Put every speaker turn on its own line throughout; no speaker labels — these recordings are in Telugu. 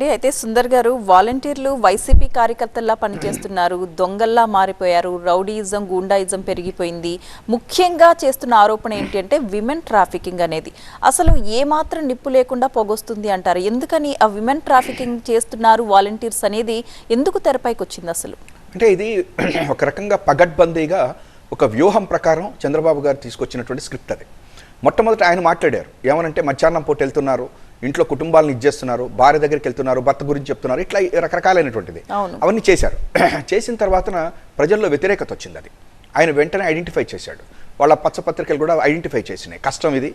అయితే సుందర్ గారు వాలంటీర్లు వైసీపీ కార్యకర్తల్లా పనిచేస్తున్నారు, దొంగల్లా మారిపోయారు, రౌడీయిజం గూండాయిజం పెరిగిపోయింది. ముఖ్యంగా చేస్తున్న ఆరోపణ ఏంటి అంటే విమెన్ ట్రాఫికింగ్ అనేది. అసలు ఏ మాత్రం నిప్పు లేకుండా పొగొస్తుంది అంటారు. ఎందుకని ఆ విమెన్ ట్రాఫికింగ్ చేస్తున్నారు వాలంటీర్స్ అనేది ఎందుకు తెరపైకి వచ్చింది అసలు?
అంటే ఇది ఒక రకంగా పగడ్బందీగా ఒక వ్యూహం ప్రకారం చంద్రబాబు గారు తీసుకొచ్చినటువంటి స్క్రిప్ట్ అది. మొట్టమొదట ఆయన మాట్లాడారు ఏమనంటే మధ్యాహ్నం పూట వెళ్తున్నారు, ఇంట్లో కుటుంబాలను ఇచ్చేస్తున్నారు, భార్య దగ్గరికి వెళ్తున్నారు, భర్త గురించి చెప్తున్నారు, ఇట్లా రకరకాలైనటువంటిది అవన్నీ చేశారు. చేసిన తర్వాత ప్రజల్లో వ్యతిరేకత వచ్చింది. అది ఆయన వెంటనే ఐడెంటిఫై చేశాడు. వాళ్ళ పచ్చపత్రికలు కూడా ఐడెంటిఫై చేసినాయి, కష్టం ఇది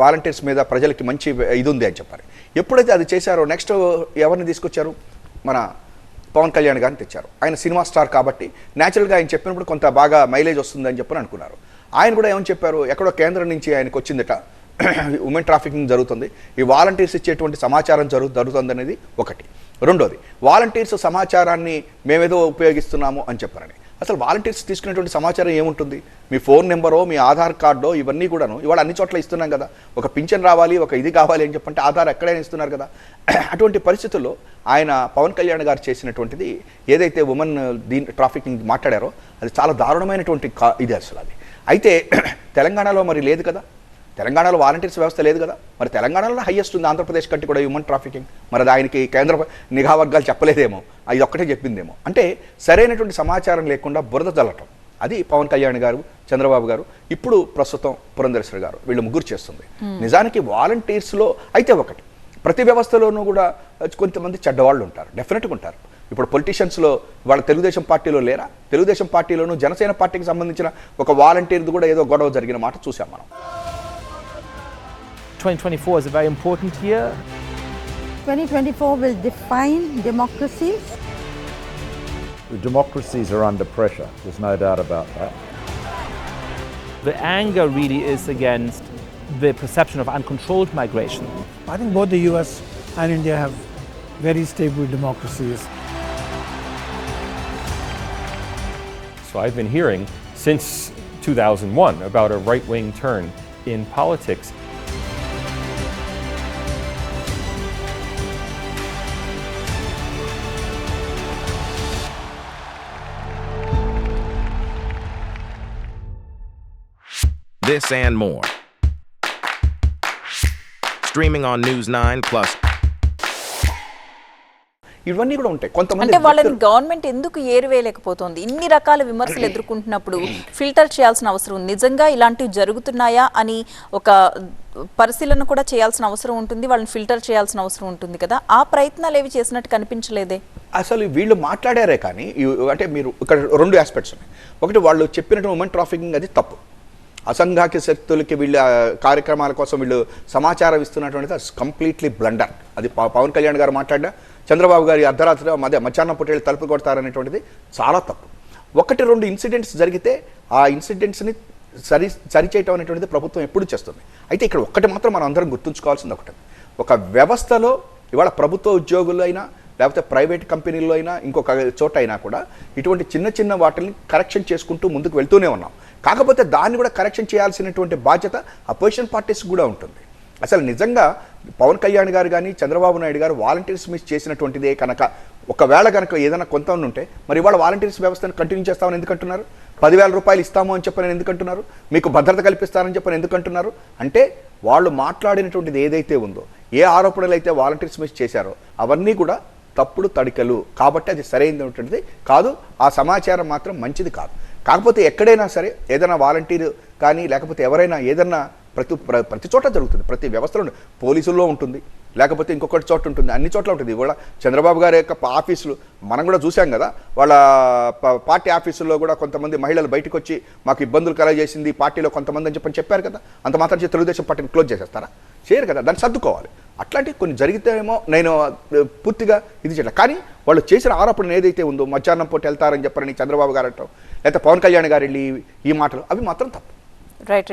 వాలంటీర్స్ మీద ప్రజలకి మంచి ఇది ఉంది అని చెప్పారు. ఎప్పుడైతే అది చేశారో నెక్స్ట్ ఎవరిని తీసుకొచ్చారు, మన పవన్ కళ్యాణ్ గారిని తెచ్చారు. ఆయన సినిమా స్టార్ కాబట్టి న్యాచురల్గా ఆయన చెప్పినప్పుడు కొంత బాగా మైలేజ్ వస్తుందని చెప్పని అనుకున్నారు. ఆయన కూడా ఏమని చెప్పారు, ఎక్కడో కేంద్రం నుంచి ఆయనకు వచ్చిందట ఉమెన్ ట్రాఫికింగ్ జరుగుతుంది, ఈ వాలంటీర్స్ ఇచ్చేటువంటి సమాచారం జరుగుతుంది అనేది ఒకటి. రెండోది, వాలంటీర్స్ సమాచారాన్ని మేమేదో ఉపయోగిస్తున్నాము అని చెప్పారని. అసలు వాలంటీర్స్ తీసుకునేటువంటి సమాచారం ఏముంటుంది? మీ ఫోన్ నెంబరో, మీ ఆధార్ కార్డో, ఇవన్నీ కూడాను ఇవాళ అన్ని చోట్ల ఇస్తున్నాం కదా. ఒక పింఛన్ రావాలి, ఒక ఇది కావాలి అని చెప్పంటే ఆధార్ ఎక్కడైనా ఇస్తున్నారు కదా. అటువంటి పరిస్థితుల్లో ఆయన పవన్ కళ్యాణ్ గారు చేసినటువంటిది ఏదైతే ఉమెన్ ట్రాఫికింగ్ మాట్లాడారో అది చాలా దారుణమైనటువంటి ఇది అసలు అది. అయితే తెలంగాణలో మరి లేదు కదా, తెలంగాణలో వాలంటీర్స్ వ్యవస్థ లేదు కదా. మరి తెలంగాణలో హైయెస్ట్ ఉంది, ఆంధ్రప్రదేశ్ కంటే కూడా హ్యూమన్ ట్రాఫికింగ్. మరి అది ఆయనకి కేంద్ర నిఘా వర్గాలు చెప్పలేదేమో, అది ఒక్కటే చెప్పిందేమో. అంటే సరైనటువంటి సమాచారం లేకుండా బురద జల్లటం, అది పవన్ కళ్యాణ్ గారు, చంద్రబాబు గారు, ఇప్పుడు ప్రస్తుతం పురంధరేశ్వరి గారు, వీళ్ళు ముగ్గురు చేస్తుంది. నిజానికి వాలంటీర్స్లో అయితే ఒకటి, ప్రతి వ్యవస్థలోనూ కూడా కొంతమంది చెడ్డవాళ్ళు ఉంటారు, డెఫినెట్గా ఉంటారు. ఇప్పుడు పొలిటీషియన్స్లో వాళ్ళ తెలుగుదేశం పార్టీలో లేరా? తెలుగుదేశం పార్టీలోనూ జనసేన పార్టీకి సంబంధించిన ఒక వాలంటీర్ది కూడా ఏదో గొడవ జరిగిన మాట చూసాం మనం.
2024 is a very important year.
2024 will define democracies.
The democracies are under pressure. There's no doubt about that.
The anger really is against the perception of uncontrolled migration.
I think both the US and India have very stable democracies.
So I've been hearing since 2001 about a right-wing turn in politics.
This and more. Streaming on News 9+.
ఇవన్నీ కూడా ఉంటాయి. కొంతమంది
అంటే వాళ్ళని గవర్నమెంట్ ఎందుకు ఏరువేయలేకపోతుంది? ఇన్ని రకాల విమర్శలు ఎదుర్కొంటున్నప్పుడు ఫిల్టర్ చేయాల్సిన అవసరం ఉంది. నిజంగా ఇలాంటివి జరుగుతున్నాయా అని ఒక పరిశీలన కూడా చేయాల్సిన అవసరం ఉంటుంది, వాళ్ళని ఫిల్టర్ చేయాల్సిన అవసరం ఉంటుంది కదా. ఆ ప్రయత్నాలు ఏవి చేసినట్టు కనిపించలేదే.
అసలు వీళ్ళు మాట్లాడారే కానీ అంటే మీరు ఇక్కడ రెండు ఆస్పెక్ట్స్ ఉన్నాయి. ఒకటి, వాళ్ళు చెప్పినట్టు ఉమెన్ ట్రాఫికింగ్ అది తప్పు. అసంఘాక శక్తులకి వీళ్ళ కార్యక్రమాల కోసం వీళ్ళు సమాచారం ఇస్తున్నటువంటిది కంప్లీట్లీ బ్లండర్. అది పవన్ కళ్యాణ్ గారు మాట్లాడినా, చంద్రబాబు గారి అర్ధరాత్రి మధ్యాహ్నం పుట్టేళ్ళు తలుపు కొడతారనేటువంటిది చాలా తప్పు. ఒకటి రెండు ఇన్సిడెంట్స్ జరిగితే ఆ ఇన్సిడెంట్స్ని సరిచేయటం అనేటువంటిది ప్రభుత్వం ఎప్పుడు చేస్తుంది. అయితే ఇక్కడ ఒక్కటి మాత్రం మనం అందరం గుర్తుంచుకోవాల్సింది ఒకటి, ఒక వ్యవస్థలో ఇవాళ ప్రభుత్వ ఉద్యోగులు అయినా లేకపోతే ప్రైవేట్ కంపెనీల్లో అయినా ఇంకొక చోట అయినా కూడా ఇటువంటి చిన్న చిన్న వాటిని కరెక్షన్ చేసుకుంటూ ముందుకు వెళ్తూనే ఉన్నాం. కాకపోతే దాన్ని కూడా కరెక్షన్ చేయాల్సినటువంటి బాధ్యత అపోజిషన్ పార్టీస్ కూడా ఉంటుంది. అసలు నిజంగా పవన్ కళ్యాణ్ గారు కానీ చంద్రబాబు నాయుడు గారు వాలంటీర్స్ మిస్ చేసినటువంటిదే కనుక ఒకవేళ కనుక ఏదైనా కొంత ఉంటే మరి ఇవాళ వాలంటీర్స్ వ్యవస్థను కంటిన్యూ చేస్తామని ఎందుకంటున్నారు? 10,000 రూపాయలు ఇస్తాము అని చెప్పని ఎందుకంటున్నారు? మీకు భద్రత కల్పిస్తారని చెప్పని ఎందుకంటున్నారు? అంటే వాళ్ళు మాట్లాడినటువంటిది ఏదైతే ఉందో, ఏ ఆరోపణలు అయితే వాలంటీర్స్ మిస్ చేశారో అవన్నీ కూడా తప్పుడు తడికలు. కాబట్టి అది సరైనటువంటిది కాదు, ఆ సమాచారం మాత్రం మంచిది కాదు. కాకపోతే ఎక్కడైనా సరే ఏదైనా వాలంటీర్ కానీ లేకపోతే ఎవరైనా ఏదన్నా ప్రతి చోట జరుగుతుంది, ప్రతి వ్యవస్థలో, పోలీసుల్లో ఉంటుంది, లేకపోతే ఇంకొకటి చోట ఉంటుంది, అన్ని చోట్ల ఉంటుంది. ఇవాళ చంద్రబాబు గారి యొక్క ఆఫీసులు మనం కూడా చూసాం కదా, వాళ్ళ పార్టీ ఆఫీసుల్లో కూడా కొంతమంది మహిళలు బయటకు వచ్చి మాకు ఇబ్బందులు కలగజేసింది పార్టీలో కొంతమంది అని చెప్పారు కదా. అంత మాత్రం తెలుగుదేశం పార్టీని క్లోజ్ చేసేస్తారా? చేయరు కదా, దాన్ని సర్దుకోవాలి. అట్లాంటివి కొన్ని జరిగితేమో నేను పూర్తిగా ఇది చేయలేదు. కానీ వాళ్ళు చేసిన ఆరోపణ ఏదైతే ఉందో, మధ్యాహ్నం పూట వెళ్తారని చెప్పని చంద్రబాబు గారు అంటాం, లేకపోతే పవన్ కళ్యాణ్ గారు వెళ్ళి ఈ మాటలు, అవి మాత్రం తప్పు.
రైట్.